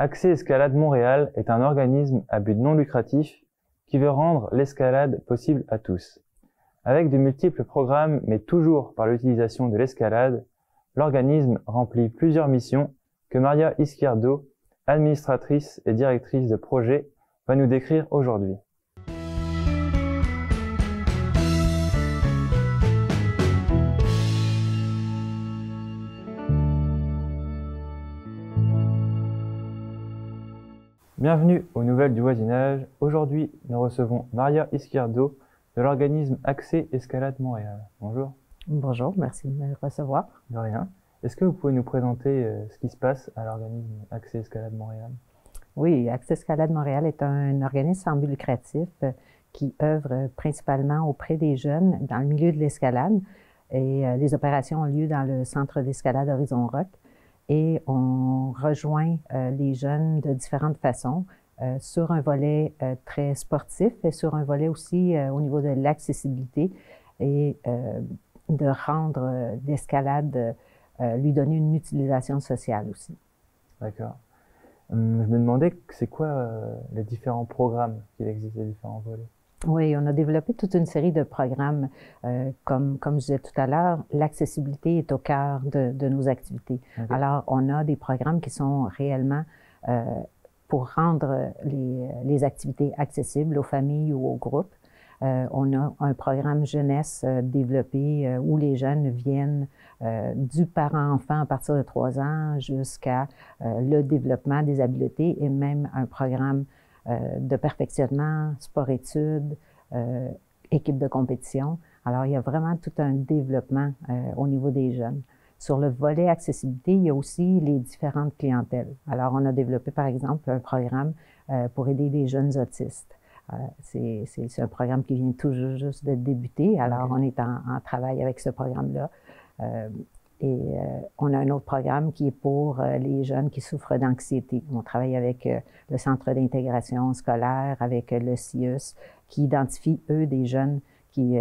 Accès Escalade Montréal est un organisme à but non lucratif qui veut rendre l'escalade possible à tous. Avec de multiples programmes, mais toujours par l'utilisation de l'escalade, l'organisme remplit plusieurs missions que Maria Izquierdo, administratrice et directrice de projet, va nous décrire aujourd'hui. Bienvenue aux Nouvelles du Voisinage. Aujourd'hui, nous recevons Maria Izquierdo de l'organisme Accès Escalade Montréal. Bonjour. Bonjour, merci de me recevoir. De rien. Est-ce que vous pouvez nous présenter ce qui se passe à l'organisme Accès Escalade Montréal? Oui, Accès Escalade Montréal est un organisme sans but lucratif qui œuvre principalement auprès des jeunes dans le milieu de l'escalade. Et les opérations ont lieu dans le centre d'escalade Horizon Rock. Et on rejoint les jeunes de différentes façons sur un volet très sportif et sur un volet aussi au niveau de l'accessibilité et de rendre l'escalade, lui donner une utilisation sociale aussi. D'accord. Je me demandais, c'est quoi les différents programmes qu'il existe, les différents volets? Oui, on a développé toute une série de programmes. Comme je disais tout à l'heure, l'accessibilité est au cœur de nos activités. Okay. Alors, on a des programmes qui sont réellement pour rendre les activités accessibles aux familles ou aux groupes. On a un programme jeunesse développé où les jeunes viennent du parent-enfant à partir de 3 ans jusqu'à le développement des habiletés et même un programme de perfectionnement, sport-études, équipe de compétition. Alors, il y a vraiment tout un développement au niveau des jeunes. Sur le volet accessibilité, il y a aussi les différentes clientèles. Alors, on a développé, par exemple, un programme pour aider les jeunes autistes. C'est un programme qui vient tout juste de débuter. Alors, on est en travail avec ce programme-là. On a un autre programme qui est pour les jeunes qui souffrent d'anxiété. On travaille avec le Centre d'intégration scolaire, avec le CIUS, qui identifie, eux, des jeunes qui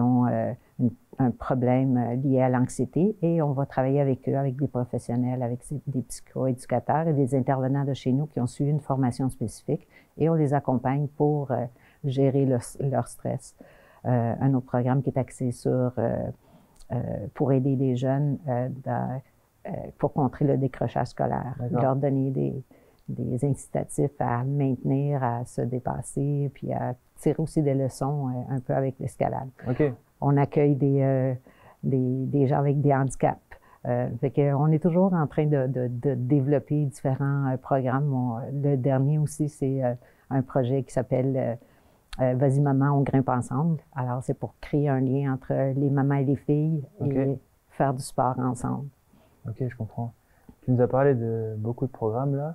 ont un problème lié à l'anxiété. Et on va travailler avec eux, avec des professionnels, avec des psychoéducateurs et des intervenants de chez nous qui ont suivi une formation spécifique. Et on les accompagne pour gérer leur stress. Un autre programme qui est axé sur... pour aider les jeunes pour contrer le décrochage scolaire, leur donner des incitatifs à maintenir, à se dépasser, puis à tirer aussi des leçons un peu avec l'escalade. Okay. On accueille des gens avec des handicaps. Fait qu'on est toujours en train de développer différents programmes. Le dernier aussi, c'est un projet qui s'appelle Vas-y maman, on grimpe ensemble. Alors, c'est pour créer un lien entre les mamans et les filles et faire du sport ensemble. Ok, je comprends. Tu nous as parlé de beaucoup de programmes là,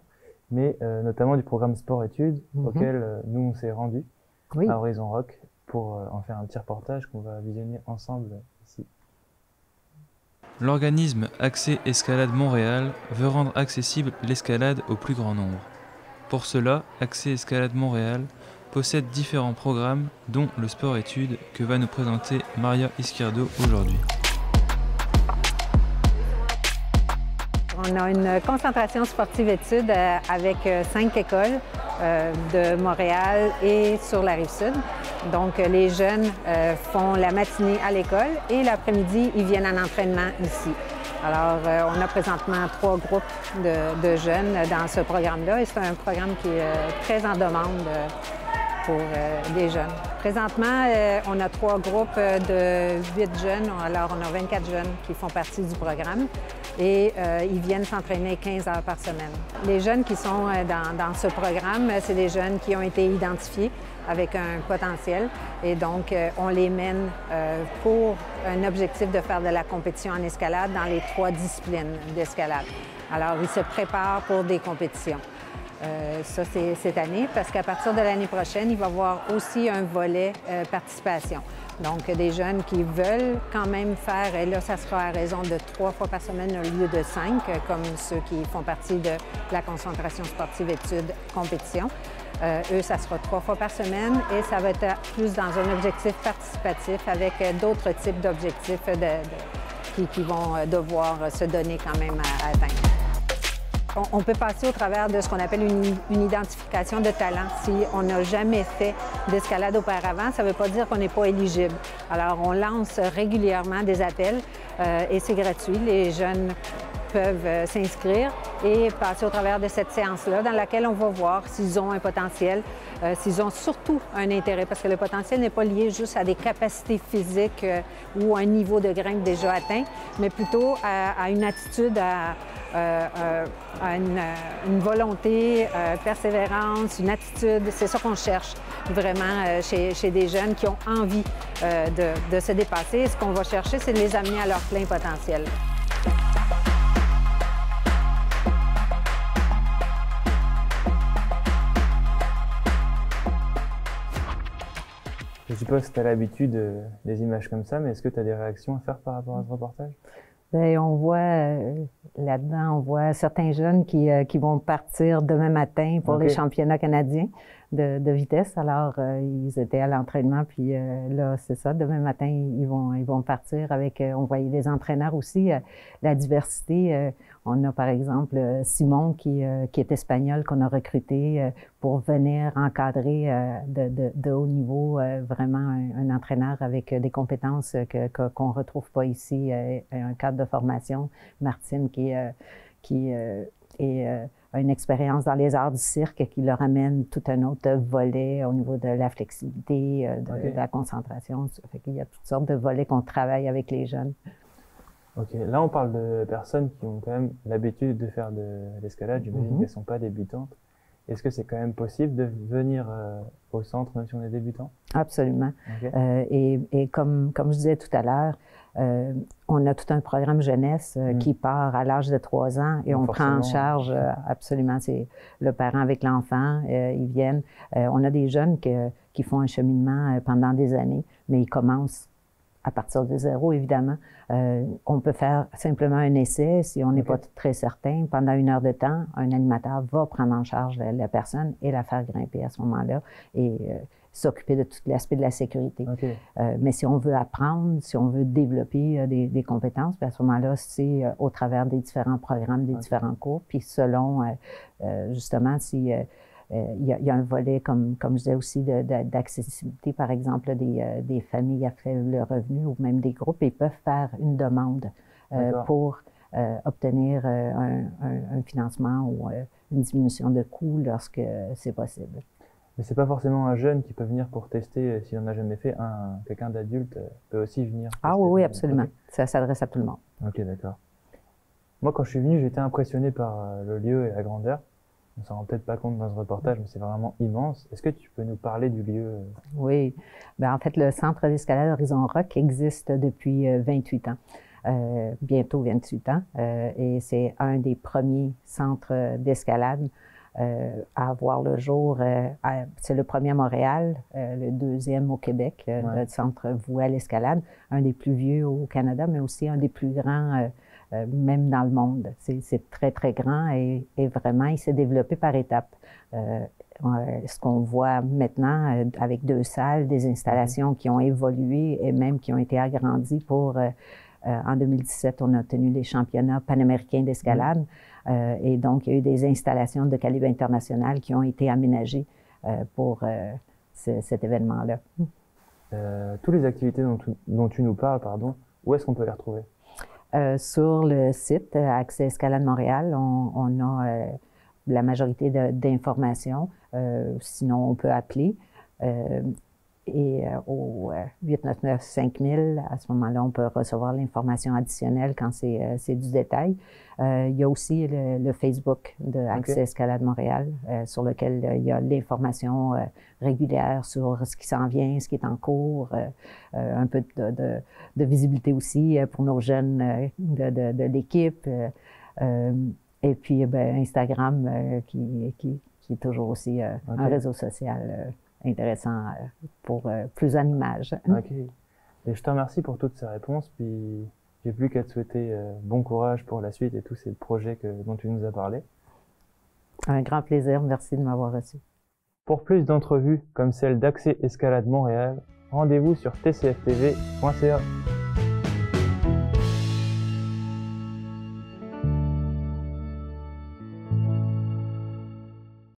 mais notamment du programme sport-études auquel nous on s'est rendus à Horizon Rock pour en faire un petit reportage qu'on va visionner ensemble ici. L'organisme Accès Escalade Montréal veut rendre accessible l'escalade au plus grand nombre. Pour cela, Accès Escalade Montréal possède différents programmes, dont le sport-études que va nous présenter Maria Izquierdo aujourd'hui. On a une concentration sportive-études avec 5 écoles de Montréal et sur la Rive-Sud. Donc, les jeunes font la matinée à l'école et l'après-midi, ils viennent en entraînement ici. Alors, on a présentement 3 groupes de jeunes dans ce programme-là et c'est un programme qui est très en demande pour des jeunes. Présentement, on a 3 groupes de 8 jeunes. Alors, on a 24 jeunes qui font partie du programme et ils viennent s'entraîner 15 heures par semaine. Les jeunes qui sont dans ce programme, c'est des jeunes qui ont été identifiés avec un potentiel et donc on les mène pour un objectif de faire de la compétition en escalade dans les 3 disciplines d'escalade. Alors, ils se préparent pour des compétitions. Ça, c'est cette année, parce qu'à partir de l'année prochaine, il va y avoir aussi un volet participation. Donc, des jeunes qui veulent quand même faire, et là, ça sera à raison de 3 fois par semaine au lieu de 5, comme ceux qui font partie de la concentration sportive études compétition. Eux, ça sera 3 fois par semaine et ça va être plus dans un objectif participatif avec d'autres types d'objectifs qui vont devoir se donner quand même à atteindre. On peut passer au travers de ce qu'on appelle une identification de talent. Si on n'a jamais fait d'escalade auparavant, ça ne veut pas dire qu'on n'est pas éligible. Alors, on lance régulièrement des appels et c'est gratuit. Les jeunes peuvent s'inscrire et passer au travers de cette séance-là dans laquelle on va voir s'ils ont un potentiel, s'ils ont surtout un intérêt, parce que le potentiel n'est pas lié juste à des capacités physiques ou un niveau de grimpe déjà atteint, mais plutôt à une attitude, à une volonté, persévérance, une attitude. C'est ça qu'on cherche vraiment chez des jeunes qui ont envie de se dépasser. Et ce qu'on va chercher, c'est de les amener à leur plein potentiel. Je suppose que tu as l'habitude des images comme ça, mais est-ce que tu as des réactions à faire par rapport à ce reportage? Bien, on voit là-dedans, on voit certains jeunes qui vont partir demain matin pour les championnats canadiens de vitesse. Alors, ils étaient à l'entraînement, puis là, c'est ça, demain matin, ils vont partir avec, on voyait des entraîneurs aussi, la diversité. On a par exemple Simon qui est espagnol, qu'on a recruté pour venir encadrer de haut niveau, vraiment un entraîneur avec des compétences qu'on ne retrouve pas ici, un cadre de formation. Martine qui a une expérience dans les arts du cirque qui leur amène tout un autre volet au niveau de la flexibilité, de la concentration. Ça fait qu'il y a toutes sortes de volets qu'on travaille avec les jeunes. OK. Là, on parle de personnes qui ont quand même l'habitude de faire de l'escalade. J'imagine qu'elles ne sont pas débutantes. Est-ce que c'est quand même possible de venir au centre même si on est débutant? Absolument. Et comme je disais tout à l'heure, on a tout un programme jeunesse qui part à l'âge de 3 ans et on prend en charge absolument. C'est le parent avec l'enfant, ils viennent. On a des jeunes qui font un cheminement pendant des années, mais ils commencent à partir de 0, évidemment. On peut faire simplement un essai si on n'est pas très certain. Pendant 1 heure de temps, un animateur va prendre en charge la personne et la faire grimper à ce moment-là et s'occuper de tout l'aspect de la sécurité. Mais si on veut apprendre, si on veut développer des compétences, puis à ce moment-là, c'est au travers des différents programmes, des différents cours, puis selon, justement, si... il y a un volet, comme je disais aussi, d'accessibilité, par exemple, des familles à faible revenu ou même des groupes, ils peuvent faire une demande pour obtenir un financement ou une diminution de coûts lorsque c'est possible. Mais c'est pas forcément un jeune qui peut venir pour tester s'il n'en a jamais fait. Quelqu'un d'adulte peut aussi venir. Ah oui, absolument. Ça s'adresse à tout le monde. OK, d'accord. Moi, quand je suis venu, j'étais impressionné par le lieu et la grandeur. On ne s'en rend peut-être pas compte dans ce reportage, mais c'est vraiment immense. Est-ce que tu peux nous parler du lieu? Oui. Bien, en fait, le centre d'escalade Horizon Rock existe depuis 28 ans. Bientôt 28 ans. Et c'est un des premiers centres d'escalade à avoir le jour. C'est le premier à Montréal, le deuxième au Québec, le centre voué à l'escalade. Un des plus vieux au Canada, mais aussi un des plus grands même dans le monde. C'est très, très grand et vraiment, il s'est développé par étapes. Ce qu'on voit maintenant avec 2 salles, des installations qui ont évolué et même qui ont été agrandies pour... en 2017, on a tenu les championnats panaméricains d'escalade et donc il y a eu des installations de calibre international qui ont été aménagées pour cet événement-là. Toutes les activités dont tu nous parles, où est-ce qu'on peut les retrouver? Sur le site Accès Escalade Montréal, on a la majorité d'informations. Sinon, on peut appeler. Et au 899-5000, à ce moment-là, on peut recevoir l'information additionnelle quand c'est du détail. Il y a aussi le Facebook de Accès Escalade Montréal, sur lequel il y a l'information régulière sur ce qui s'en vient, ce qui est en cours, un peu de visibilité aussi pour nos jeunes de l'équipe. Et puis Instagram, qui est toujours aussi un réseau social intéressant pour plus en images. OK. Et je te remercie pour toutes ces réponses, puis j'ai plus qu'à te souhaiter bon courage pour la suite et tous ces projets dont tu nous as parlé. Un grand plaisir, merci de m'avoir reçu. Pour plus d'entrevues comme celle d'Accès Escalade Montréal, rendez-vous sur tcftv.ca.